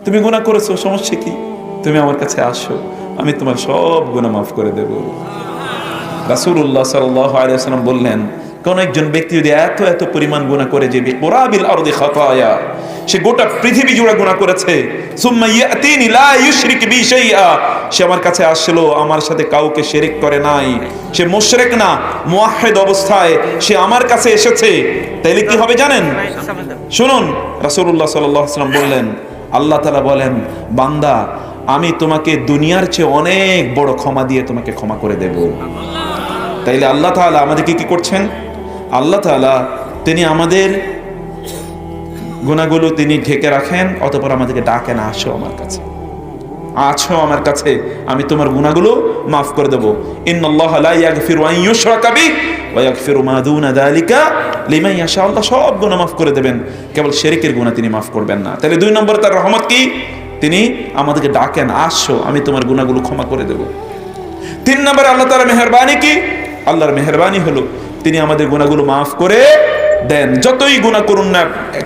তুমি গুনাহ করেছো, সমস্যা কি? তুমি আমার কাছে আসো, আমি তোমার সব গুনাহ মাফ করে দেব। রাসূলুল্লাহ সাল্লাল্লাহু আলাইহি ওয়াসাল্লাম বললেন, কোন একজন ব্যক্তি যদি এত এত পরিমাণ গুনাহ করে যে বিকুরাবিল আরদি খাতায়া, সে গোটা পৃথিবী জুড়ে গুনাহ করেছে, সুম্মা ইয়াতিনি লা ইউশরিক বি শাইআ, সে আমার কাছে আসলো, আমার সাথে কাউকে শিরক করে নাই, সে মুশরিক না, মুওয়াহহিদ অবস্থায় সে আমার কাছে এসেছে, তাইলে কি হবে জানেন? শুনুন, রাসূলুল্লাহ সাল্লাল্লাহু আলাইহি ওয়াসাল্লাম বললেন, আল্লাহ তাআলা বলেন, বান্দা আমি তোমাকে দুনিয়ার চেয়ে অনেক বড় ক্ষমা দিয়ে তোমাকে ক্ষমা করে দেব। তাইলে আল্লাহ তাআলা আমাদেরকে কি করছেন? আল্লাহ তাআলা তিনি আমাদের গুনাহগুলো তিনি ঢেকে রাখেন, অতঃপর আমাদেরকে ডাকেন, আসো আমার কাছে, আছো আমার কাছে, আমি তোমার গুনাহগুলো মাফ করে দেব। ইন্নাল্লাহা লা ইয়াগফিরু আন ইউশরাকা বিহি ওয়া ইয়াগফিরু মা দুনা যালিকা লিমান ইয়াশা, আল্লাহ সব গুনাহ মাফ করে দেবেন, কেবল শিরকের গুনাহ তিনি মাফ করবেন না। তাহলে 2 নম্বরে তার রহমত কি? তিনি আমাদেরকে ডাকেন, আসো আমি তোমার গুনাহগুলো ক্ষমা করে দেব। 3 নম্বরে আল্লাহ তাআলার মেহেরবানি কি? আল্লাহর মেহেরবানি হলো তিনি আমাদের গুনাহগুলো মাফ করে দেন। যতই গুনাহ করুন না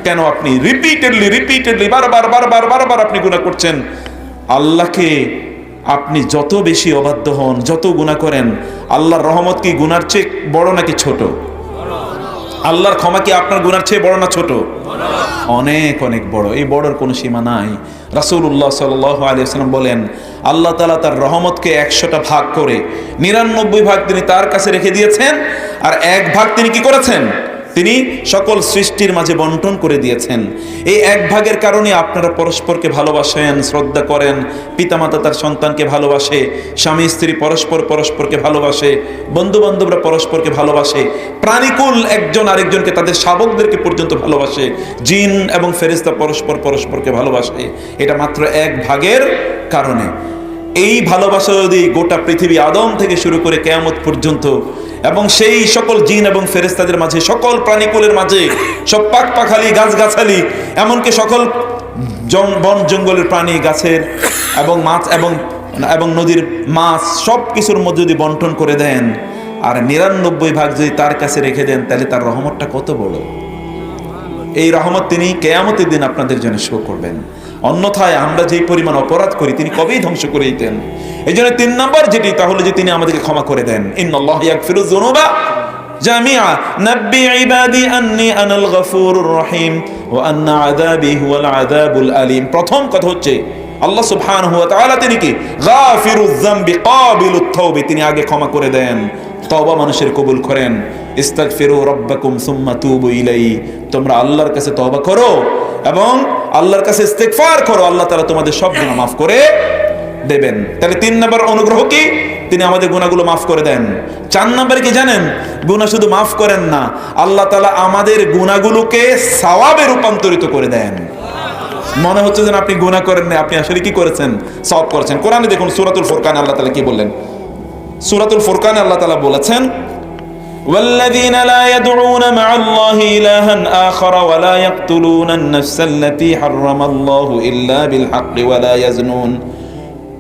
কেন, আপনি রিপিটেডলি বারবার আপনি গুনাহ করছেন, আল্লাহকে আপনি যত বেশি অবাধ্য হন, যত গুনাহ করেন, আল্লাহর রহমত কি গুনার চেয়ে বড় নাকি ছোট? আল্লাহর ক্ষমা কি আপনার গুনার চেয়ে বড় না ছোট? অনেক অনেক বড়। এই বড়র কোনো সীমা নাই। রাসূলুল্লাহ সাল্লাল্লাহু আলাইহি ওয়াসাল্লাম বলেন, আল্লাহ তাআলা তার রহমতকে 100টা ভাগ করে 99 ভাগ তিনি তার কাছে রেখে দিয়েছেন, আর 1 ভাগ তিনি কি করেছেন? তিনি সকল সৃষ্টির মাঝে বন্টন করে দিয়েছেন। এই 1 ভাগের কারণে আপনারা পরস্পরকে ভালোবাসেন, শ্রদ্ধা করেন, পিতামাতা তার সন্তানকে ভালোবাসে, স্বামী স্ত্রী পরস্পরকে ভালোবাসে, বন্ধু বান্ধবরা পরস্পরকে ভালোবাসে, প্রাণীকুল একজন আরেকজনকে, তাদের শাবকদেরকে পর্যন্ত ভালোবাসে, জিন এবং ফেরেশতা পরস্পরকে ভালোবাসে। এটা মাত্র 1 ভাগের কারণে। এই ভালোবাসা যদি গোটা পৃথিবী আদম থেকে শুরু করে কিয়ামত পর্যন্ত, এবং সেই সকল জিন এবং ফেরেশতাদের মাঝে, সকল প্রাণীকুলের মাঝে, সব পাখপাখালি, গাছগাছালি, এমনকি সকল বন জঙ্গলের প্রাণী, গাছের এবং মাছ এবং নদীর মাছ, সব কিছুর মধ্যে যদি বন্টন করে দেন, আর 99 ভাগ যদি তার কাছে রেখে দেন, তাহলে তার রহমতটা কত বড়। এই রহমত তিনি কিয়ামতের দিন আপনাদের জন্য শো করবেন। অন্যথায় আমরা যেই পরিমাণ অপরাধ করি তিনি কবেই ধ্বংস করে দিতেন। এই জন্য 3 নম্বর যেটি, তাহলে যে তিনি আমাদেরকে ক্ষমা করে দেন। ইন্নাল্লাহা ইয়াগফিরুয যুনুবা জামিআ নাব্বি ইবাদি আন্নী আনাল গফুরুর রহিম ওয়া আন্না আযাবি হুয়াল আযাবুল আলীম। প্রথম কথা হচ্ছে আল্লাহ সুবহানাহু ওয়া তাআলা তিনি কি গাফিরুয যামবি কাবিলুত তাওবা, তিনি আগে ক্ষমা করে দেন, তওবা মানুষের কবুল করেন। ইস্তাগফিরু রাব্বাকুম সুম্মা তুবু ইলাইহি, তোমরা আল্লাহর কাছে তওবা করো এবং আল্লাহর কাছে ইস্তিগফার করো, আল্লাহ তাআলা তোমাদের সব গুনাহ মাফ করে দেবেন। তাহলে 3 নম্বর অনুগ্রহ কি? তিনি আমাদের গুনাহগুলো মাফ করে দেন। 4 নম্বরে কি জানেন? গুনাহ শুধু মাফ করেন না, আল্লাহ তাআলা আমাদের গুনাহগুলোকে সওয়াবে রূপান্তরিত করে দেন। মনে হচ্ছে যেন আপনি গুনাহ করেন না, আপনি আসলে কি করেছেন? সওয়াব করেছেন। কোরআনে দেখুন সূরাতুল ফুরকানে আল্লাহ তাআলা কি বললেন? সূরাতুল ফুরকানে আল্লাহ তাআলা বলেছেন, والذين لا يدعون مع الله إلها آخر ولا يقتلون النفس التي حرم الله إلا بالحق ولا يزنون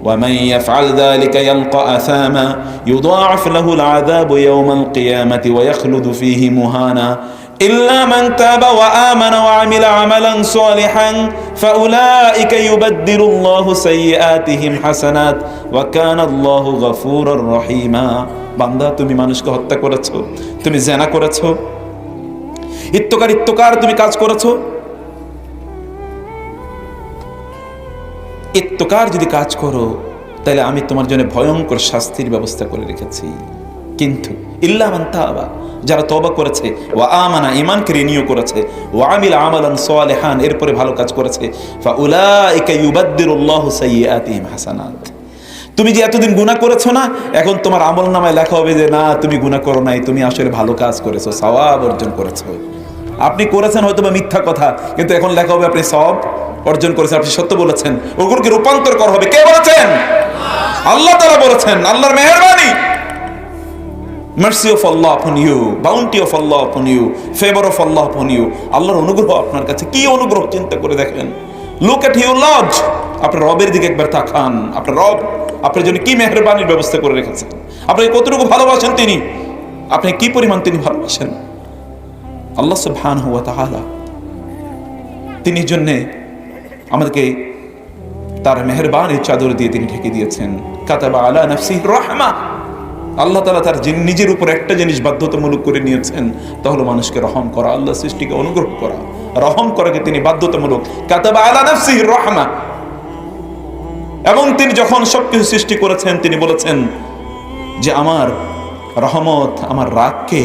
ومن يفعل ذلك يلقى أثاما يضاعف له العذاب يوم القيامة ويخلد فيه مهانا إلا من تاب وآمن وعمل عملا صالحا فأولئك يبدل الله سيئاتهم حسنات وكان الله غفورا رحيما। বান্দা, তুমি মানুষকে হত্যা করেছো, তুমি জেনা করেছো, ইত্তকার তুমি কাজ করেছো, ইত্তকার যদি কাজ করো তাহলে আমি তোমার জন্য ভয়ঙ্কর শাস্তির ব্যবস্থা করে রেখেছি। কিন্তু ইল্লা মান তাবা, যারা তওবা করেছে, ওয়া আমানা, ঈমানকে রিনিউ করেছে, ওয়া আমিলা আমালান সালিহান, এরপরে ভালো কাজ করেছে, ফাউলাইকা ইউবাদদিলুল্লাহু সাইয়্যাতিহিম হাসানাত। তুমি যে এতদিন গুনাহ করেছো না, এখন তোমার আমলনামায় লেখা হবে যে না তুমি গুনাহ করো নাই, তুমি আসলে ভালো কাজ করেছো, সওয়াব অর্জন করেছো। আপনি করেছেন হয়তো বা মিথ্যা কথা, কিন্তু এখন লেখা হবে আপনি সওয়াব অর্জন করেছেন, আপনি সত্য বলেছেন। ওগুলোকে রূপান্তর করা হবে। কে বলেছেন? আল্লাহ তাআলা বলেছেন। আল্লাহর মেহেরবানি, mercy of Allah upon you, bounty of Allah upon you, favor of Allah upon you, আল্লাহর অনুগ্রহ আপনার কাছে। কি অনুগ্রহ চিন্তা করে দেখেন। Look at your Lord, আপনার রবের দিকে একবার তাকান। আপনার রব আপনার জন্য কি মেহেরবানির ব্যবস্থা করে রেখেছেন, আপনাকে কতটুকু ভালোবাসেন তিনি, আপনি কি পরিমাণ তিনি ভালোবাসেন। আল্লাহ সুবহানাহু ওয়া তাআলা তিনি জন্যে আমাদেরকে তার মেহেরবানির চাদর দিয়ে তিনি ঢেকে দিয়েছেন। কাতাবা আলা নাফসিহি রাহমা, আল্লাহ তাআলা তার নিজের উপর একটা জিনিস বাধ্যতামূলক করে নিয়েছেন, তা হলো মানুষকে রহম করা, আল্লাহ সৃষ্টিকে অনুগ্রহ করা, রহম করাকে তিনি বাধ্যতামূলক। কাতাবা আলা নাফসিহি রাহমা। এবং তিনি যখন সবকিছু সৃষ্টি করেছেন তিনি বলেছেন যে আমার রহমত আমার রাগকে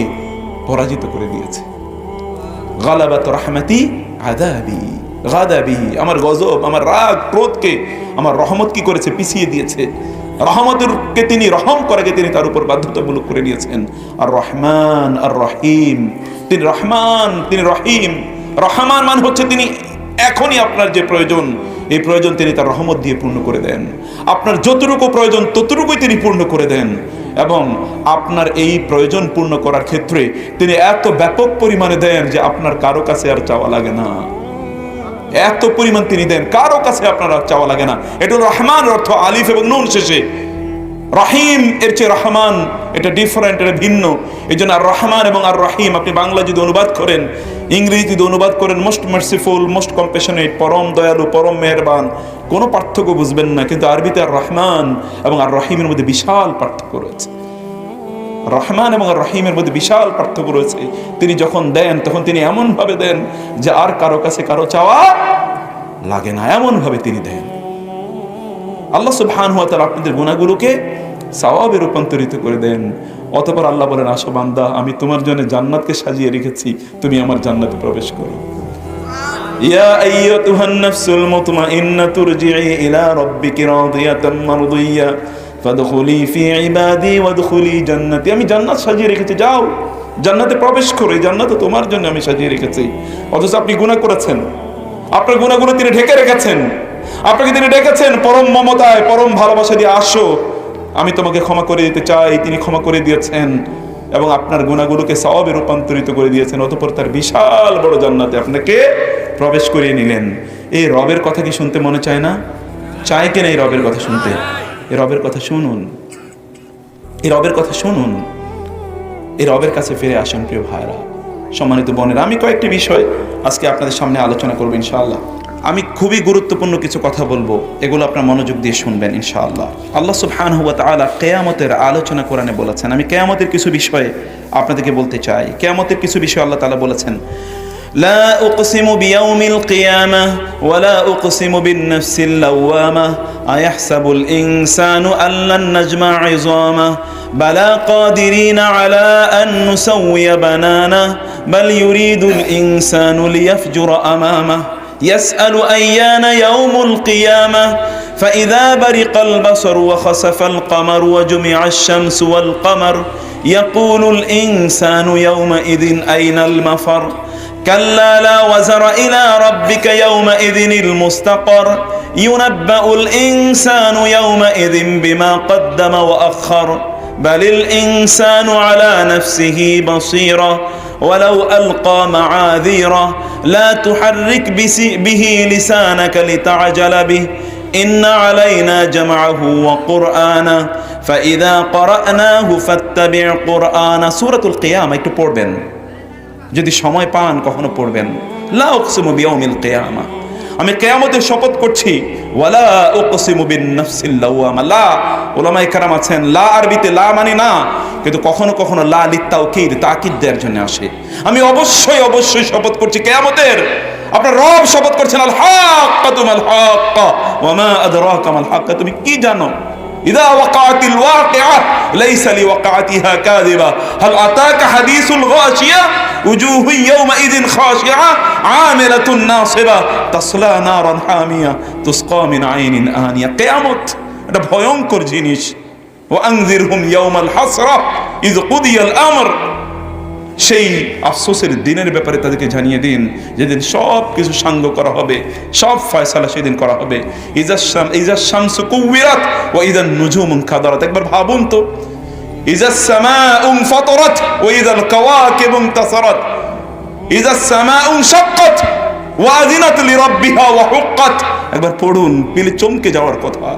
পরাজিত করে দিয়েছে। গালাবাত রাহমাতি আযাবি, গাদাবি, আমার গজব, আমার রাগ ক্রোধকে আমার রহমত কি করেছে? পিছিয়ে দিয়েছে। রহমতকে তিনি রহম করাকে তিনি তার উপর বাধ্যতামূলক করে নিয়েছেন। আর রহমান আর রহিম, তিনি রহমান, তিনি রহিম। রহমান মানে হচ্ছে তিনি এখনই আপনার যে প্রয়োজন, এই প্রয়োজন তিনি তার রহমত দিয়ে পূর্ণ করে দেন। আপনার যতটুকু প্রয়োজন ততটুকুই তিনি পূর্ণ করে দেন। এবং আপনার এই প্রয়োজন পূর্ণ করার ক্ষেত্রে তিনি এত ব্যাপক পরিমাণে দেন যে আপনার কারো কাছে আর চাওয়া লাগে না। এত পরিমাণ তিনি দেন, কারো কাছে আপনার আর চাওয়া লাগে না। এটা রহমান অর্থ আলিফ এবং নুন শেষে। রহিম এর চেয়ে রহমান এটা ডিফারেন্ট, এটা ভিন্ন। এই জন্য আর রহমান এবং আর রহিম আপনি বাংলা যদি অনুবাদ করেন, ইংরেজি যদি অনুবাদ করেন মোস্ট মার্সিফুল, মোস্ট কম্প্যাশনেট, পরম দয়ালু, পরম মেহেরবান, কোনো পার্থক্য বুঝবেন না। কিন্তু আরবিতে আর রহমান এবং আর রহিমের মধ্যে বিশাল পার্থক্য রয়েছে। রহমান এবং আর রহিমের মধ্যে বিশাল পার্থক্য রয়েছে। তিনি যখন দেন তখন তিনি এমন ভাবে দেন যে আর কারো কাছে কারো চাওয়া লাগে না, এমন ভাবে তিনি দেন। আল্লাহ সুবহানাহু ওয়া তাআলা আপনাদের গুনাহগুলোকে সওয়াবে রূপান্তরিত করে দেন। অতঃপর আল্লাহ বলেন, আসো বান্দা, আমি তোমার জন্য জান্নাতকে সাজিয়ে রেখেছি, তুমি আমার জান্নাতে প্রবেশ করো। ইয়া আইয়াতুহান নাফসুল মুতমাইন্নাতু ইরজিই ইলা রাব্বিকি রাদিয়াতাম মারদিয়্যা ফাদখুলি ফি ইবাদি ওয়াদখুলি জান্নাতি। আমি জান্নাত সাজিয়ে রেখেছি, যাও জান্নাতে প্রবেশ করো, এই জান্নাত তোমার জন্য আমি সাজিয়ে রেখেছি। অথচ আপনি গুনাহ করেছেন, আপনার গুনাহগুলো তিনি ঢেকে রেখেছেন। আপনাকে তিনি ডেকেছেন পরম মমতায়, পরম ভালোবাসা দিয়ে, আসো আমি তোমাকে ক্ষমা করে দিতে চাই। তিনি ক্ষমা করে দিয়েছেন এবং আপনার গুনাহগুলোকে সওয়াবে রূপান্তরিত করে দিয়েছেন। অতঃপর তার বিশাল বড় জান্নাতে আপনাকে প্রবেশ করিয়ে নিলেন। এই রবের কথা কি শুনতে মনে চায় না? চায় কিনা এই রবের কথা শুনতে? এই রবের কথা শুনুন, এই রবের কথা শুনুন, এই রবের কাছে ফিরে আসুন। প্রিয় ভাইরা, সম্মানিত বোনেরা, আমি কয়েকটি বিষয় আজকে আপনাদের সামনে আলোচনা করবো ইনশাআল্লাহ। আমি খুবই গুরুত্বপূর্ণ কিছু কথা বলবো, এগুলো আপনার মনোযোগ দিয়ে শুনবেন ইনশাআল্লাহ। আল্লাহ সুবহানাহু ওয়া তাআলা কিয়ামতের আলোচনা কোরআনে বলেছেন। আমি কিয়ামতের কিছু বিষয়ে আপনাদেরকে বলতে চাই। কিয়ামতের কিছু বিষয় আল্লাহ তাআলা বলেছেন, লা উকসিমু বিয়াউমিল কিয়ামাহ ওয়া লা উকসিমু বিন-নাফসিল লাওয়ামাহ আয়াহসাবুল ইনসানু আল্লান নাজমা'a 'ইযামাহ বালা কাদিরিনা আলা আন নুসাউইয়া বানানাহ বাল ইউরিদুল ইনসানু লিয়াফজুরা আমামাহ يسأل أيان يوم القيامة فإذا برق البصر وخسف القمر وجمع الشمس والقمر يقول الإنسان يومئذ أين المفر كلا لا وزر إلى ربك يومئذ المستقر ينبأ الإنسان يومئذ بما قدم وأخر بل الإنسان على نفسه بصيرة ولو ألقى معاذيره لا تحرك به لسانك لتعجل به إن علينا جمعه وقرآنه فإذا قرأناه فاتبع قرآنه سورة القيامة একটু পড়বেন, যদি সময় পান কখনো পড়বেন। লা উকসিমু বিয়াউমিল কিয়ামা, আমি কিয়ামতের শপথ করছি। ওয়ালা উকসিমু বিন-নাফসিল লাওয়ামা, লা উলামায়ে কেরাম আছেন, লা আরবিতে লা মানে না, কিন্তু কখনো কখনো লা লিতাওকিদ, তাকিদ দেওয়ার জন্য আসে। আমি অবশ্যই অবশ্যই শপথ করছি কিয়ামতের। আপনার রব শপথ করছেন, আল হাক্কাতু মাল হাক্কা ওয়া মা আদরাকা মাল হাক্কা, তুমি কি জানো? ইযা ওয়াকাআতিল ওয়াকিআহ লাইসা লিওয়াকাআতিহা কাযিবা হাল আতাকা হাদিসুল গাশিয়া উজুহু ইয়াওমাইযিন খাশিআহ আমিলাতুন নাসিবা তাসলা নারান হামিয়া তুসকা মিন আইনিন আনিয়া। কিয়ামত এটা ভয়ঙ্কর জিনিস। ওয়া আনযিরহুম ইয়াওমাল হাসরা ইয কুদিয়াল আমর, সেই আফসোসের দিনের ব্যাপারে তাদেরকে জানিয়ে দিন, যেদিন সব কিছু সাঙ্গ করা হবে, সব ফয়সালা সেদিন করা হবে। ইজাস শামসু কুওয়িরাত ওয়া ইযান নুজুমু কাদারাত। একবার ভাবুন তো, ইজাস সামাউ ফাতারাত ওয়া ইযাল কাওয়াকিবু ইনতাসারাত ইজাস সামাউ শাক্কাত ওয়া আযিনাত লিরাব্বিহা ওয়া হুক্কাত। একবার পড়ুন, পেলে চমকে যাওয়ার কথা।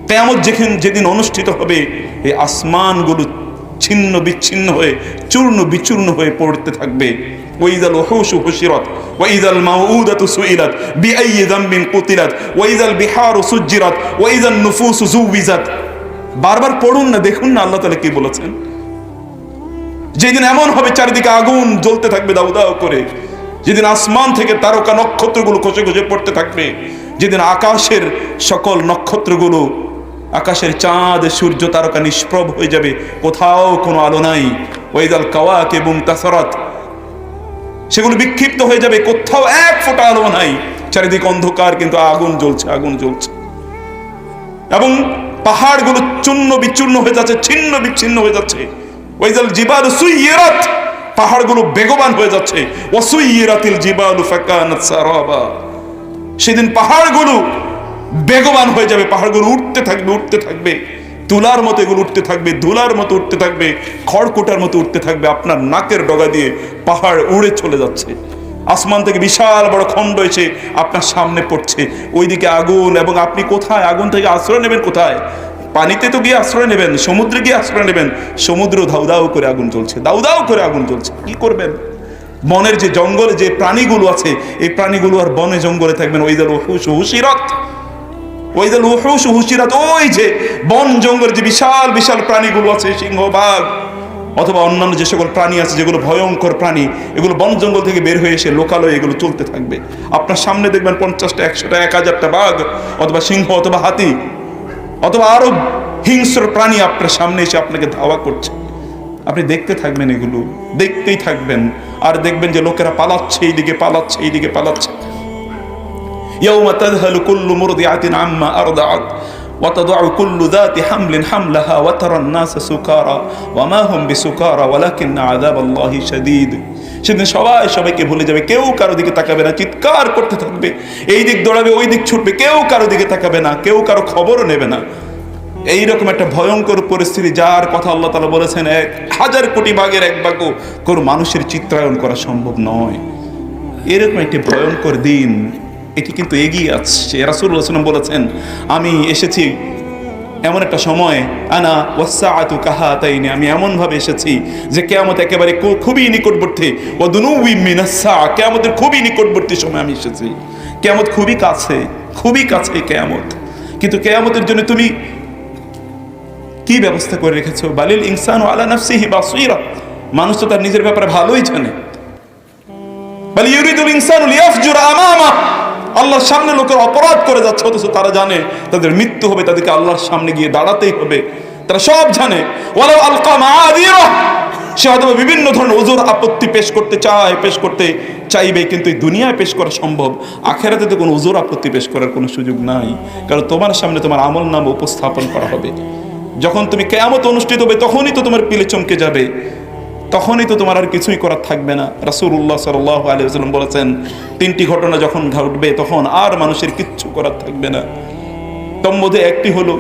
কিয়ামত যেদিন অনুষ্ঠিত হবে, এই আসমানগুলো ছিন্ন বিচ্ছিন্ন হয়ে চূর্ণ বিচূর্ণ হয়ে পড়তে থাকবে। ওয়াইযাল উহুশু হুশিরাত ওয়াইযাল মাউউদাতু সুইলাত বিআইয়ি যামবিন কুতিলাত ওয়াইযাল বিহারু সুজ্জিরাত ওয়াইযান নুফুসু যুওয়িজাত। বারবার পড়ুন না, দেখুন না আল্লাহ তাআলা কি বলেছেন। যেদিন এমন হবে চারিদিকে আগুন জ্বলতে থাকবে দাউ দাউ করে, যেদিন আসমান থেকে তারকা নক্ষত্রগুলো খসে খসে পড়তে থাকবে, যেদিন আকাশের সকল নক্ষত্রগুলো, আকাশের চাঁদ সূর্য তারকা নিষ্প্রভ হয়ে যাবে, কোথাও কোনো আলো নাই। ওয়াইযাল কাওয়াকিবু ইনতাসারাত, সেগুলো বিক্ষিপ্ত হয়ে যাবে, কোথাও এক ফোঁটা আলো নাই, চারিদিকে অন্ধকার কিন্তু আগুন জ্বলছে, আগুন জ্বলছে। এবং পাহাড়গুলো চূর্ণ বিচূর্ণ হয়ে যাচ্ছে, ছিন্ন বিচ্ছিন্ন হয়ে যাচ্ছে। ওয়াইযাল জিবালু সুইয়িরাত, পাহাড়গুলো বেগবান হয়ে যাচ্ছে। ওয়াসুইয়িরাতিল জিবালু ফাকানাত সারাবা, সেদিন পাহাড়গুলো বেগবান হয়ে যাবে, পাহাড়গুলো উঠতে থাকবে, উঠতে থাকবে, তুলার মতো এগুলো উঠতে থাকবে, ধুলার মতো উঠতে থাকবে, খড়কুটার মতো উঠতে থাকবে। আপনার নাকের ডগা দিয়ে পাহাড় উড়ে চলে যাচ্ছে। আসমান থেকে বিশাল বড় খণ্ড এসে আপনার সামনে পড়ছে, ওইদিকে আগুন। এবং আপনি কোথায়? আগুন থেকে আশ্রয় নেবেন কোথায়? পানিতে তো গিয়ে আশ্রয় নেবেন, সমুদ্রে গিয়ে আশ্রয় নেবেন। সমুদ্র দাউ দাউ করে আগুন জ্বলছে, দাউ দাউ করে আগুন জ্বলছে। কি করবেন? বনের যে জঙ্গলে যে প্রাণীগুলো আছে, এই প্রাণীগুলো আর বনে জঙ্গলে থাকবেন। ওয়াইযাল উহুশু হুশিরাত, ওয়াইযাল উহুশু হুশিরাত, ওই যে বন জঙ্গল যে বিশাল বিশাল প্রাণীগুলো আছে, সিংহ, বাঘ অথবা অন্যান্য যে সকল প্রাণী আছে যেগুলো ভয়ঙ্কর প্রাণী, এগুলো বন জঙ্গল থেকে বের হয়ে এসে লোকালয়ে এগুলো চলতে থাকবে। আপনার সামনে দেখবেন 50টা, 100টা, 1000টা বাঘ অথবা সিংহ অথবা হাতি অথবা আরো হিংস্র প্রাণী আপনার সামনে এসে আপনাকে ধাওয়া করছে। আপনি দেখতে থাকবেন, এগুলো দেখতেই থাকবেন। আর দেখবেন যে লোকেরা পালাচ্ছে, এইদিকে পালাচ্ছে, এইদিকে পালাচ্ছে। ইয়াউমা তাযহালু কুল্লু মুরদিআতিন আম্মা আরদাআত ওয়া তাদউ কুল্লু যাতি হামলিন হামলাহা ওয়া তারান নাসা সুকারা ওয়া মা হুম বিসুকারা ওয়ালাকিন্না আযাবাল্লাহি শাদীদ। সেদিন সবাই সবাইকে ভুলে যাবে, কেউ কারো দিকে তাকাবে না, চিৎকার করতে থাকবে, এই দিক দৌড়াবে, ওই দিক ছুটবে, কেউ কারো দিকে তাকাবে না, কেউ কারো খবরও নেবে না। এইরকম একটা ভয়ঙ্কর পরিস্থিতি, যার কথা আল্লাহ তাআলা বলেছেন 1000 কোটি ভাগের এক ভাগও কোনো মানুষের চিত্রায়ন করা সম্ভব নয়। এরকম একটি ভয়ঙ্কর দিন, এটি কিন্তু এগিয়ে আসছে। রাসূলুল্লাহ সাল্লাল্লাহু আলাইহি ওয়াসাল্লাম বলেছেন, আমি এসেছি এমন একটা সময়, আনা ওয়াসসাআতু কাহাতাইনি, আমি এমনভাবে এসেছি যে কিয়ামত একেবারে খুবই নিকটবর্তী। ওয়া দুনুউই মিনাস সাআ, কিয়ামতের খুবই নিকটবর্তী সময় আমি এসেছি। কিয়ামত খুবই কাছে, খুবই কাছে কিয়ামত। কিন্তু কিয়ামতের জন্য তুমি কি ব্যবস্থা করে রেখেছো? বালিল ইনসানু আলা নাফসিহি বাসীরা, মানুষ তো তার নিজের ব্যাপারে ভালোই জানে। বাল ইউরিদুল ইনসানু লিয়াফজুরা আমামা, আল্লাহর সামনে লোকের অপরাধ করে যাচ্ছে, অথচ তারা জানে তাদের মৃত্যু হবে, তাদেরকে আল্লাহর সামনে গিয়ে দাঁড়াতেই হবে। তারা সব জানে। ওয়ালাউ আলকা মাআযিরা, সে হয়তো বিভিন্ন ধরনের ওজর আপত্তি পেশ করতে চায়, পেশ করতে চাইবে, কিন্তু এই দুনিয়ায় পেশ করা সম্ভব। আখিরাতে তো কোনো ওজর আপত্তি পেশ করার কোনো সুযোগ নাই, কারণ তোমার সামনে তোমার আমল নাম উপস্থাপন করা হবে। যখন তুমি কিয়ামত অনুষ্ঠিত হবে, তখনই তো তোমার পিলে চমকে যাবে, তখনই তো তোমার আর কিছুই করার থাকবে না। রাসূলুল্লাহ সাল্লাল্লাহু আলাইহি ওয়াসাল্লাম বলেছেন, 3টি ঘটনা যখন ঘটবে তখন আর মানুষের কিচ্ছু করার থাকবে না। তার মধ্যে একটি হলো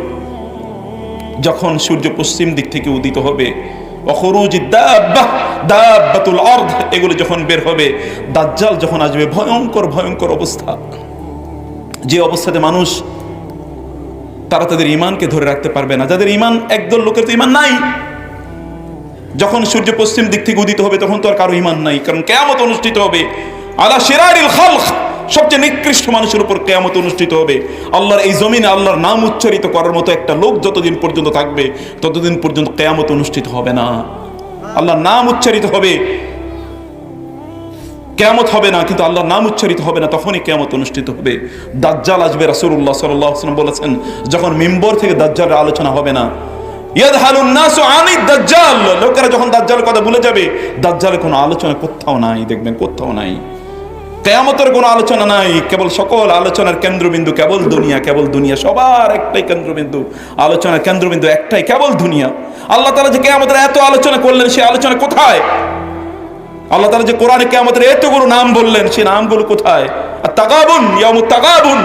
যখন সূর্য পশ্চিম দিক থেকে উদিত হবে, অখরুজিদ দাব্বা, দাব্বাতুল আরদ, এগুলো যখন বের হবে, দাজ্জাল যখন আসবে, ভয়ঙ্কর ভয়ঙ্কর অবস্থা, যে অবস্থাতে মানুষ তারা তাদের ঈমানকে ধরে রাখতে পারবে না। যাদের ঈমান, একদল লোকের তো ঈমান নাই। যখন সূর্য পশ্চিম দিক থেকে উদিত হবে তখন তো আর কারো ঈমান নাই, কারণ কিয়ামত অনুষ্ঠিত হবে আলা শিরারিল খালক, সবচেয়ে নিকৃষ্ট মানুষের উপর কিয়ামত অনুষ্ঠিত হবে। আল্লাহর এই জমিনে আল্লাহর নাম উচ্চারিত করার মতো একটা লোক যতদিন পর্যন্ত থাকবে ততদিন পর্যন্ত কিয়ামত অনুষ্ঠিত হবে না। আল্লাহর নাম উচ্চারিত হবে, কিয়ামত হবে না, কিন্তু আল্লাহর নাম উচ্চারিত হবে না, তখনই কিয়ামত অনুষ্ঠিত হবে। দাজ্জাল আসবে। রাসূলুল্লাহ সাল্লাল্লাহু আলাইহি ওয়াসাল্লাম বলেছেন, যখন মিম্বর থেকে দাজ্জালের আলোচনা হবে না, ইয়াদহালুন নাসু আনিদ দাজ্জাল, লোকেরা যখন দাজ্জালের কথা ভুলে যাবে, দাজ্জালের কোনো আলোচনা কোথাও নাই, দেখবেন কোথাও নাই। কিয়ামতের কোনো আলোচনা নাই, কেবল সকল আলোচনার কেন্দ্রবিন্দু কেবল দুনিয়া, কেবল দুনিয়া, সবার একটাই কেন্দ্রবিন্দু, আলোচনার কেন্দ্রবিন্দু একটাই, কেবল দুনিয়া। আল্লাহ তাআলা যে কিয়ামতের এত আলোচনা করলেন, সেই আলোচনা কোথায়? আল্লাহ তাআলা যে কোরআনে কিয়ামতের এতগুলো নাম বললেন, সেই নামগুলো কোথায়? আত-তাগাবুন, ইয়াউমুত তাগাবুন,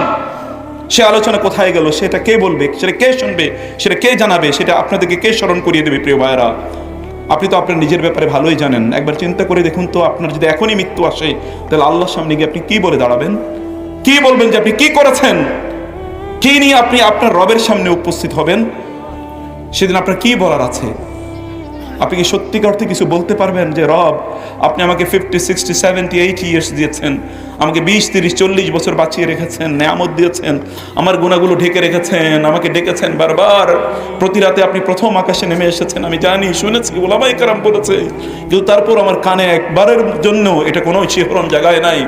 সে আলোচনা কোথায় গেল? সেটা কে বলবে? সেটা কে শুনবে? সেটা কে জানাবে? সেটা আপনাদেরকে কে স্মরণ করিয়ে দেবে? প্রিয় ভাইরা, আপনি তো আপনার নিজের ব্যাপারে ভালোই জানেন। একবার চিন্তা করে দেখুন তো, আপনার যদি এখনই মৃত্যু আসে, তাহলে আল্লাহর সামনে গিয়ে আপনি কি বলে দাঁড়াবেন? কি বলবেন যে আপনি কি করেছেন? কি নিয়ে আপনি আপনার রবের সামনে উপস্থিত হবেন? সেদিন আপনার কি বলার আছে? আপনি কি সত্যিকার অর্থে কিছু বলতে পারবেন যে রব আপনি আমাকে 50, 60, 70, 80 ইয়ার্স দিয়েছেন, আমাকে 20, 30, 40 বছর বাঁচিয়ে রেখেছেন, নেয়ামত দিয়েছেন, আমার গুনাহগুলো ঢেকে রেখেছেন, আমাকে ডেকেছেন বারবার, প্রতি রাতে আপনি প্রথম আকাশে নেমে এসেছেন, আমি জানি, শুনেছি, ওলামায়ে কেরাম বলেছে, কিন্তু তারপর আমার কানে একবারের জন্য এটা কোনো শিহরণ জায়গায় নাই,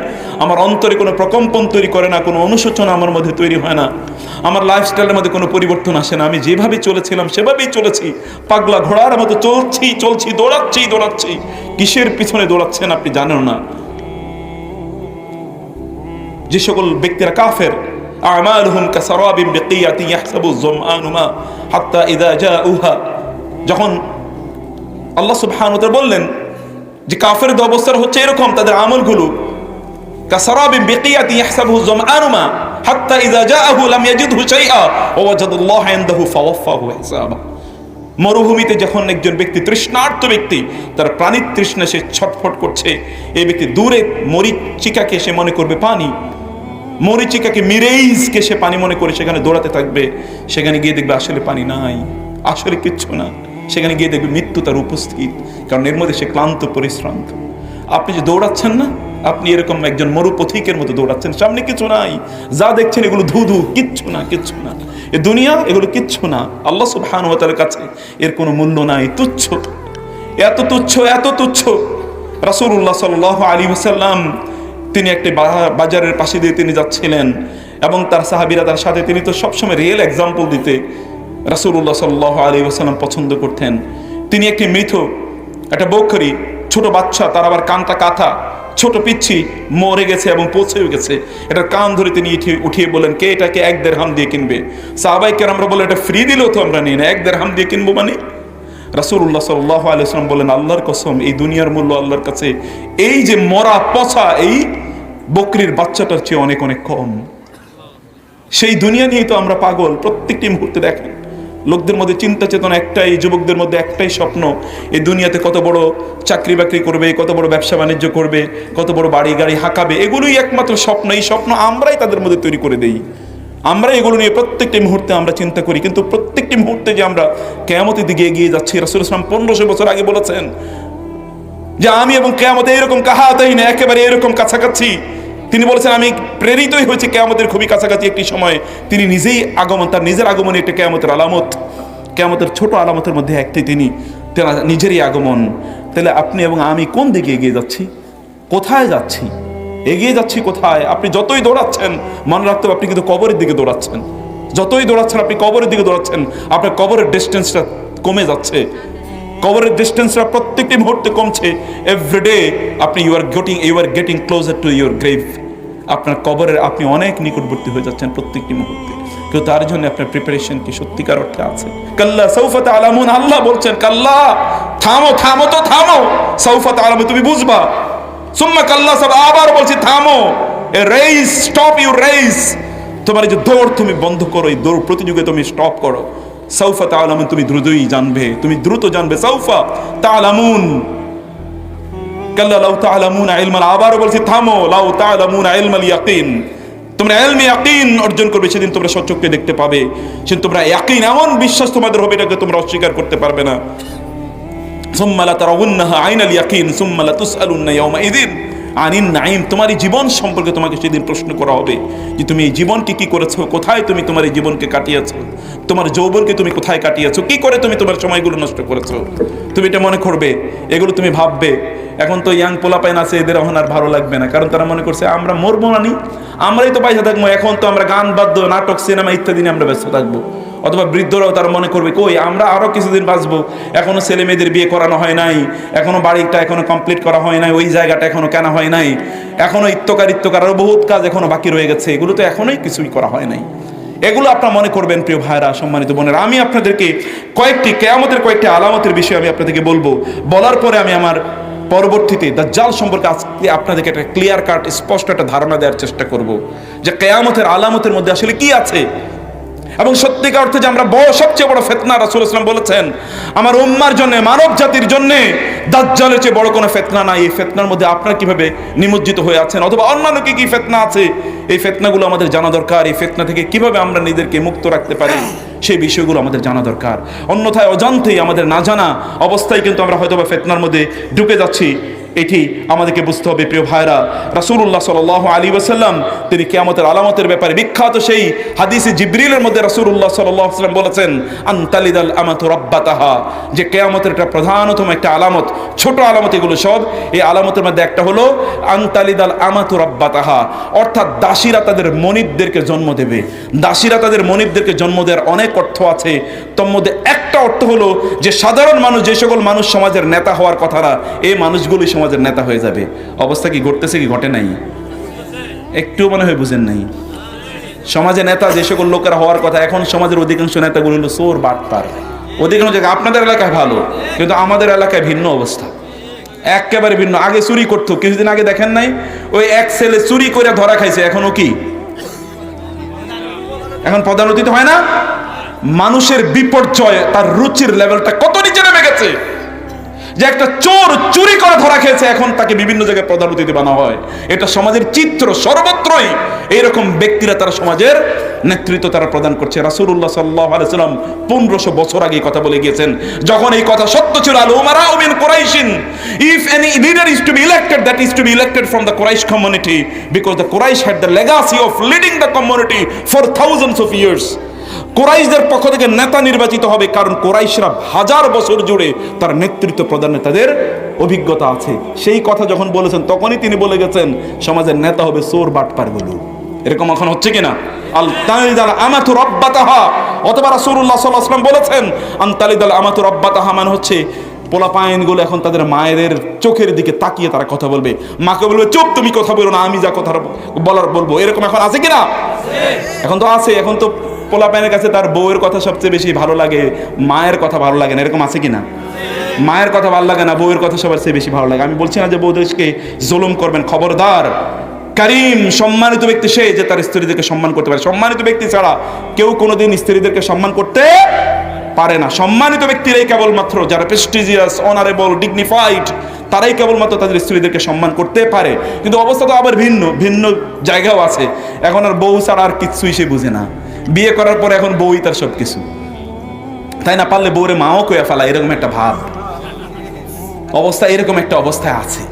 আমার অন্তরে কোনো প্রকম্পন তৈরি করে না, কোনো অনুশোচনা আমার মধ্যে তৈরি হয় না, আমার লাইফস্টাইলের মধ্যে কোনো পরিবর্তন আসে না, আমি যেভাবে চলেছিলাম সেভাবেই চলেছি, পাগলা ঘোড়ার মতো চলছি, দৌড়াচ্ছি। কিসের পিছনে দৌড়াচ্ছেন আপনি জানেন না। যে সকল ব্যক্তিরা কাফের, আমালুহুম কাসারাবিন বিকিয়াতিন ইয়াহসাবু যমআনু মা হাত্তা ইযা জাউহা, যখন আল্লাহ সুবহানাহু ওয়া তাআলা বললেন যে কাফেরদের অবস্থা হচ্ছে এরকম, তাদের আমলগুলো কাসারাবিন বিকিয়াতিন ইয়াহসাবু যমআনু মা হাত্তা ইযা জাআহু লাম ইয়াজিদহু শাইআ ওয়া ওয়াজাদাল্লাহু ইনদাহু ফাওয়াফাহু হিসাবা। মরুভূমিতে যখন একজন ব্যক্তি, তৃষ্ণার্ত ব্যক্তি, তার প্রাণীর তৃষ্ণা সে ছটফট করছে, এই ব্যক্তি দূরে মরিচিকাকে সে মনে করবে পানি, মরিচিকাকে মিরেইজকে সে পানি মনে করে সেখানে দৌড়াতে থাকবে, সেখানে গিয়ে দেখবে আসলে পানি নাই, আসলে কিচ্ছু না, সেখানে গিয়ে দেখবে মৃত্যু তার উপস্থিত, কারণ এর মধ্যে সে ক্লান্ত পরিশ্রান্ত। আপনি যে দৌড়াচ্ছেন না, আপনি এরকম একজন মরুপথিকের মতো দৌড়াচ্ছেন, সামনে কিছু নাই, যা দেখছেন এগুলো ধুধু, কিচ্ছু না, এ দুনিয়া এগুলো কিচ্ছু না, আল্লাহ সুবহানাহু ওয়া তাআলার কাছে এর কোনো মূল্য নাই, তুচ্ছ, এত তুচ্ছ। রাসূলুল্লাহ সাল্লাল্লাহু আলাইহি ওয়াসাল্লাম তিনি একটি বাজারের পাশে দিয়ে তিনি যাচ্ছিলেন এবং তার সাহাবীরা তার সাথে, তিনি তো সবসময় রিয়েল এক্সাম্পল দিতে রাসূলুল্লাহ সাল্লাল্লাহু আলাইহি ওয়াসাল্লাম পছন্দ করতেন। তিনি একটি মৃত, একটা বকরি, ছোট বাচ্চা, তার আবার কানটা কাটা, ছোট পিচ্ছি মরে গেছে এবং পৌঁছেও গেছে, এটার কান ধরে তিনি উঠিয়ে বলেন, কে এটাকে 1 দিরহাম দিয়ে কিনবে? সাহাবায়ে কেরামরা বলে, এটা ফ্রি দিলেও তো আমরা নিই না, 1 দিরহাম দিয়ে কিনবো মানে? রাসূলুল্লাহ সাল্লাল্লাহু আলাইহি ওয়াসাল্লাম বলেন, আল্লাহর কসম, এই দুনিয়ার মূল্য আল্লাহর কাছে এই যে মরা পচা এই বকরির বাচ্চাটার চেয়ে অনেক কম। সেই দুনিয়া নিয়ে তো আমরা পাগল। প্রত্যেকটি মুহূর্তে দেখেন লোকদের মধ্যে চিন্তা চেতনা একটাই, যুবকদের মধ্যে একটাই স্বপ্ন, এই দুনিয়াতে কত বড় চাকরি বাকরি করবে, কত বড় ব্যবসা বাণিজ্য করবে, কত বড় বাড়ি গাড়ি হাঁকাবে, এগুলোই একমাত্র স্বপ্ন। এই স্বপ্ন আমরাই তাদের মধ্যে তৈরি করে দেই, আমরা এগুলো নিয়ে প্রত্যেকটি মুহূর্তে আমরা চিন্তা করি, কিন্তু প্রত্যেকটি মুহূর্তে যে আমরা কিয়ামতের দিকে এগিয়ে যাচ্ছি। রাসূল সাল্লাল্লাহু আলাইহি ওয়াসাল্লাম 1500 বছর আগে বলেছেন যে আমি এবং কিয়ামতে এরকম কাহাতাই না, একেবারে এরকম কাছাকাছি। তিনি বলেছেন আমি প্রেরিতই হয়েছি কিয়ামতের খুবই কাছাকাছি একটি সময়। তিনি নিজেই আগমন, তার নিজের আগমনে একটা কিয়ামতের আলামত, কিয়ামতের ছোট আলামতের মধ্যে একটি তিনি নিজেরই আগমন। তাহলে আপনি এবং আমি কোন দিকে এগিয়ে যাচ্ছি, কোথায় যাচ্ছি, এগিয়ে যাচ্ছি কোথায়? আপনি যতই দৌড়াচ্ছেন মনে রাখতে হবে আপনি কিন্তু কবরের দিকে দৌড়াচ্ছেন। যতই দৌড়াচ্ছেন আপনি কবরের দিকে দৌড়াচ্ছেন, আপনার কবরের ডিস্টেন্সটা কমে যাচ্ছে, কবরের ডিস্টেন্সটা প্রত্যেকটি মুহূর্তে কমছে। এভরিডে আপনি you are getting closer to your grave. আপনার কবরের আপনি অনেক নিকটবর্তী হয়ে যাচ্ছেন প্রত্যেকটি মুহূর্তে। কিন্তু তার জন্য আপনার প্রিপারেশন কি সত্যিকার অর্থে আছে? কাল্লা সাউফা তা'লামুন, আল্লাহ বলছেন কাল্লা, থামো সাউফা তা'লামুন, তুমি বুঝবা। সুম্মা কাল্লা, সব আবার বলছি থামো, রেস, স্টপ ইউর রেস, তোমার এই যে দৌড় তুমি বন্ধ করো, এই দৌড় প্রতিযোগিতা তুমি স্টপ করো। সাউফা তা'লামুন, তুমি দ্রুতই জানবে, তুমি দ্রুত জানবে। সাউফা তা'লামুন, কাল্লা লাউ তা'লামুনা ইলমাল, আবার বলছি থামো, লাউ তা'লামুনা ইলমাল ইয়াকিন, তোমরা ইলমে ইয়াকিন অর্জন করবে, সেদিন তোমরা সচক্ষে দেখতে পাবে, সেদিন তোমরা ইয়াকিন, এমন বিশ্বাস তোমাদের হবে এটাকে তোমরা অস্বীকার করতে পারবে না। সুম্মা লাতারাউন্নাহা আইনাল ইয়াকিন সুম্মা লাতুসআলুন্না ইয়াওমাইযিন আনিন নাঈম, তোমার এই জীবন সম্পর্কে তোমাকে সেদিন প্রশ্ন করা হবে যে তুমি এই জীবনকে কি করেছো, কোথায় তুমি তোমার এই জীবনকে কাটিয়েছো, তোমার যৌবনকে তুমি কোথায় কাটিয়েছো, কি করে তুমি তোমার সময়গুলো নষ্ট করেছো। তুমি এটা মনে করবে, এগুলো তুমি ভাববে। এখন তো ইয়াং পোলাপাইন আছে, এদের এখন আর ভালো লাগবে না, কারণ তারা মনে করছে আমরা মরবো না, আমরাই তো পয়সা থাকবো, এখন তো আমরা গান বাদ্য, নাটক, সিনেমা ইত্যাদি নিয়ে আমরা ব্যস্ত থাকবো। অথবা বৃদ্ধরাও তারা মনে করবে কই আমরা আরো কিছুদিন বাঁচবো, এখনো ছেলে মেয়েদের বিয়ে করানো হয় নাই, এখনো বাড়িটা এখনো কমপ্লিট করা হয় নাই, ওই জায়গাটা এখনো কেনা হয় নাই, এখনো ইত্যকার আরো বহুত কাজ এখনো বাকি রয়ে গেছে, এগুলো তো এখনোই কিছুই করা হয় নাই। এগুলো আপনারা মনে করবেন। প্রিয় ভাইরা, সম্মানিত বোনেরা, আমি আপনাদেরকে কিয়ামতের কয়েকটি আলামতের বিষয়ে আমি আপনাদেরকে বলবো। বলার পরে আমি আমার পরবর্তীতে দাজ্জাল সম্পর্কে আজকে আপনাদেরকে একটা ক্লিয়ার কাট স্পষ্ট একটা ধারণা দেওয়ার চেষ্টা করব যে কিয়ামতের আলামতের মধ্যে আসলে কি আছে, এবং সত্যিকার অর্থে যে আমরা সবচেয়ে বড় ফিতনা, রাসূল সাল্লাল্লাহু আলাইহি ওয়াসাল্লাম বলেছেন আমার উম্মার জন্য, মানব জাতির জন্য দাজ্জালের চেয়ে বড় কোনো ফিতনা নাই। এই ফিতনার মধ্যে আপনারা কিভাবে নিমজ্জিত হয়ে আছেন, অথবা অন্যান্য কি কি ফিতনা আছে, এই ফিতনাগুলো আমাদের জানা দরকার। এই ফিতনা থেকে কিভাবে আমরা নিজেদেরকে মুক্ত রাখতে পারি সেই বিষয়গুলো আমাদের জানা দরকার। অন্যথায় অজান্তেই আমাদের না জানা অবস্থায় কিন্তু আমরা হয়তো বা ফিতনার মধ্যে ঢুকে যাচ্ছি। এটি আমাদেরকে বুঝতে হবে প্রিয় ভাইরা। রাসূলুল্লাহ সাল্লাল্লাহু আলাইহি ওয়াসাল্লাম তিনি কিয়ামতের আলামতের ব্যাপারে বিখ্যাত সেই হাদিসে জিবরিলের মধ্যে রাসূলুল্লাহ সাল্লাল্লাহু আলাইহি ওয়াসাল্লাম বলেছেন আনতালিদাল আমাতু রাব্বাতাহা, যে কিয়ামতের একটা প্রধানতম একটা আলামত, ছোট আলামত এগুলো সব, এই আলামতের মধ্যে একটা হলো আনতালিদাল আমাতু রাব্বাতাহা, অর্থাৎ দাসীরা তাদের মনিবদেরকে জন্ম দেবে। দাসীরা তাদের মনিবদেরকে জন্ম দেওয়ার অনেক অর্থ আছে, তার মধ্যে একটা অর্থ হলো যে সাধারণ মানুষ, যে সকল মানুষ সমাজের নেতা হওয়ার কথা না, এই মানুষগুলোই সমাজের নেতা হয়ে যাবে। অবস্থা কি ঘটতেছে কি ঘটে নাই? একটু মনে হয় বুঝেন নাই। সমাজে নেতা যে সকল লোকেরা হওয়ার কথা, এখন সমাজের অধিকাংশ নেতাগুলো হলো চোর বাটপার। অধিকাংশ জায়গায় আপনাদের এলাকায় ভালো, কিন্তু আমাদের এলাকায় ভিন্ন অবস্থা, একেবারে ভিন্ন। আগে চুরি করতো, কিছুদিন আগে দেখেন নাই ওই এক ছেলে চুরি করে ধরা খাইছে, এখনো কি এখন পদান্নতি হয় না? মানুষের বিপর্যয়, তার রুচির লেভেলটা কত নিচে নেমে গেছে যে একটা চোর চুরি করে ধরা খেয়েছে, এখন তাকে বিভিন্ন জায়গায় প্রধানমন্ত্রী বানা হয়। এটা সমাজের চিত্র, সর্বত্রই এইরকম ব্যক্তিরা তারা সমাজের নেতৃত্ব তারা প্রদান করছে। রাসূলুল্লাহ সাল্লাল্লাহু আলাইহি ওয়াসাল্লাম 1500 বছর আগে কথা বলে গিয়েছেন, যখন এই কথা সত্য ছিল। আল উমারা মিন কুরাইশিন, if any leader is to be elected, that is to be elected from the Quraysh community, because the Quraysh had the legacy of leading the community for thousands of years. কুরাইশদের পক্ষ থেকে নেতা নির্বাচিত হবে, কারণ কুরাইশরা হাজার বছর জুড়ে তার নেতৃত্ব প্রদানে তাদের অভিজ্ঞতা আছে। সেই কথা যখন বলেছেন, তখনই তিনি বলে গেছেন সমাজের নেতা হবে চোর বাটপারগুলো। এরকম এখন হচ্ছে কিনা? আল তালিদাল আমাতু রাব্বাতাহা, অথবা রাসূলুল্লাহ সাল্লাল্লাহু আলাইহি ওয়াসাল্লাম বলেছেন আন তালিদাল আমাতু রাব্বাতাহা, মানে হচ্ছে পোলাপাইনগুলো এখন তাদের মায়েদের চোখের দিকে তাকিয়ে তারা কথা বলবে। মাকে বলবে চুপ, তুমি কথা বলো না, আমি যা কথা বলার বলবো। এরকম এখন আছে কিনা? এখন তো আছে। এখন তো পোলাপাইনের কাছে তার বউয়ের কথা সবচেয়ে বেশি ভালো লাগে, মায়ের কথা ভালো লাগে না। এরকম আছে কিনা? মায়ের কথা ভালো লাগে না, বউয়ের কথা সবার চেয়ে বেশি ভালো লাগে। আমি বলছি না যে বউদেরকে জুলুম করবেন, খবরদার। কারীম, সম্মানিত ব্যক্তি সে যে তার স্ত্রীদেরকে সম্মান করতে পারে। সম্মানিত ব্যক্তি ছাড়া কেউ কোনোদিন স্ত্রীদেরকে সম্মান করতে পারে না। সম্মানিত ব্যক্তিরাই কেবলমাত্র, যারা প্রেস্টিজিয়াস, অনারেবল, ডিগনিফাইড, তারাই কেবলমাত্র তাদের স্ত্রীদেরকে সম্মান করতে পারে। কিন্তু অবস্থা তো আবার ভিন্ন ভিন্ন জায়গাও আছে। এখন আর বউ ছাড়া আর কিছুই সে বুঝে না। বিয়ে করার পরে এখন বউই তার সব কিছু, তাই না? পারলে বউরে মাও কইয়া ফেলা, এরকম একটা ভাব অবস্থা, এরকম একটা অবস্থায় আছে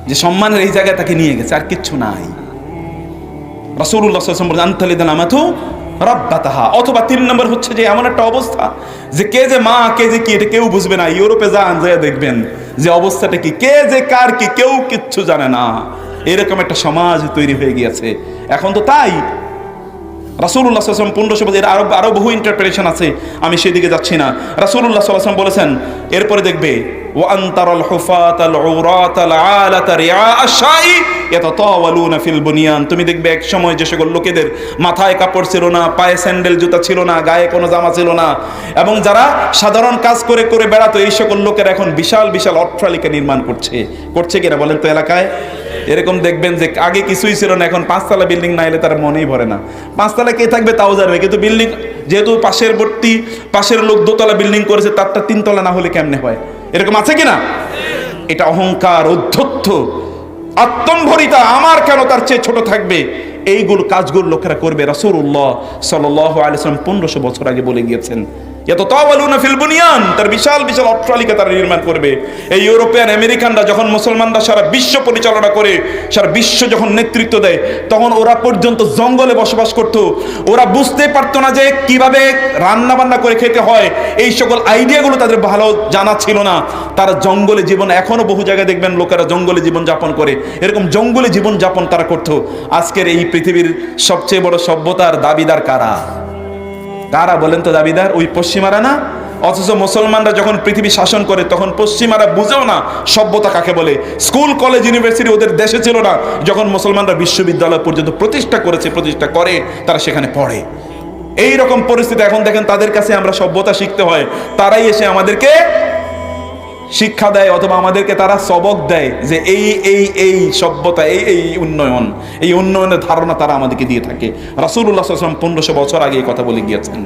যে সম্মানের এই জায়গায় তাকে নিয়ে গেছে, আর কিচ্ছু নাই। রাসূলুল্লাহ সাল্লাল্লাহু আলাইহি ওয়াসাল্লাম বলেন আনতালিদাল আমাতু রাব্বাতাহা। অথবা 3 নম্বর হচ্ছে যে এমন একটা অবস্থা যে কে যে মা, কে যে কি, এটা কেউ বুঝবে না। ইউরোপে যান, যায় দেখবেন যে অবস্থাটা কি, কে যে কার কি, কেউ কিচ্ছু জানে না। এরকম একটা সমাজ তৈরি হয়ে গিয়েছে এখন। তো তাই রাসূলুল্লাহ সাল্লাল্লাহু আলাইহি ওয়াসাল্লাম 1500 বছর, আরো বহু ইন্টারপ্রিটেশন আছে, আমি সেদিকে যাচ্ছি না। রাসূলুল্লাহ সাল্লাল্লাহু আলাইহি ওয়াসাল্লাম বলেছেন, এরপরে দেখবে ওয়া আনতারাল হুফাতাল উরাতাল আলাতা রিআ আশ-শাই ইয়াতাতাওয়ালুনা ফিল বুনিয়ান। তুমি দেখবে এক সময় যে সকল লোকেদের মাথায় কাপড় ছিল না, পায়ে স্যান্ডেল জুতা ছিল না, গায়ে কোনো জামা ছিল না, এবং যারা সাধারণ কাজ করে করে বেড়াতো, এই সকল লোকের এখন বিশাল বিশাল অট্টালিকা নির্মাণ করছে কিনা বলেন তো এলাকায়? এরকম দেখবেন যে আগে কিছুই ছিল না, এখন 5 তলা বিল্ডিং না এলে তার মনেই ভরে না। 5 তলা কে থাকবে তাও জানবে, কিন্তু বিল্ডিং যেহেতু পাশের লোক 2 তলা বিল্ডিং করেছে, তারটা 3 তলা না হলে কেমনে হয়? এরকম আছে কিনা? এটা অহংকার, অধ্যত্ত, আত্মম্ভরিতা, আমার কেন তার চেয়ে ছোট থাকবে, এইগুলো কাজগুলো লোকেরা করবে। রাসূলুল্লাহ সাল্লাল্লাহু আলাইহি ওয়াসাল্লাম 1500 বছর আগে বলে গিয়েছেন ইয়াতাতাওয়ালুনা ফিল বুনিয়ান, তার বিশাল বিশাল অট্টালিকা তারা নির্মাণ করবে। এই ইউরোপিয়ান আমেরিকানরা যখন মুসলমানরা সারা বিশ্ব পরিচালনা করে, সারা বিশ্ব যখন নেতৃত্ব দেয়, তখন ওরা পর্যন্ত জঙ্গলে বসবাস করত। ওরা বুঝতে পারতো না যে কিভাবে রান্না বান্না করে খেতে হয়, এই সকল আইডিয়াগুলো তাদের ভালো জানা ছিল না। তারা জঙ্গলে জীবন, এখনো বহু জায়গায় দেখবেন লোকেরা জঙ্গলে জীবন যাপন করে, এরকম জঙ্গলে জীবন যাপন তারা করত। আজকের এই পৃথিবীর সবচেয়ে বড় সভ্যতার দাবিদার কারা? কারা বলেন তো দাবিদার? ওই পশ্চিমারা না? অথচ মুসলমানরা যখন পৃথিবী শাসন করে, তখন পশ্চিমারা বুঝেও না সভ্যতা কাকে বলে। স্কুল, কলেজ, ইউনিভার্সিটি ওদের দেশে ছিল না, যখন মুসলমানরা বিশ্ববিদ্যালয় পর্যন্ত প্রতিষ্ঠা করে তারা সেখানে পড়ে। এই রকম পরিস্থিতি এখন দেখেন, তাদের কাছে আমরা সভ্যতা শিখতে হয়, তারাই এসে আমাদেরকে শিক্ষা দেয়, অথবা আমাদেরকে তারা সবক দেয় যে এই সভ্যতা, এই উন্নয়নের ধারণা তারা আমাদেরকে দিয়ে থাকে। রাসূলুল্লাহ সাল্লাল্লাহু আলাইহি ওয়াসাল্লাম 1500 বছর আগে এই কথা বলে গিয়েছেন।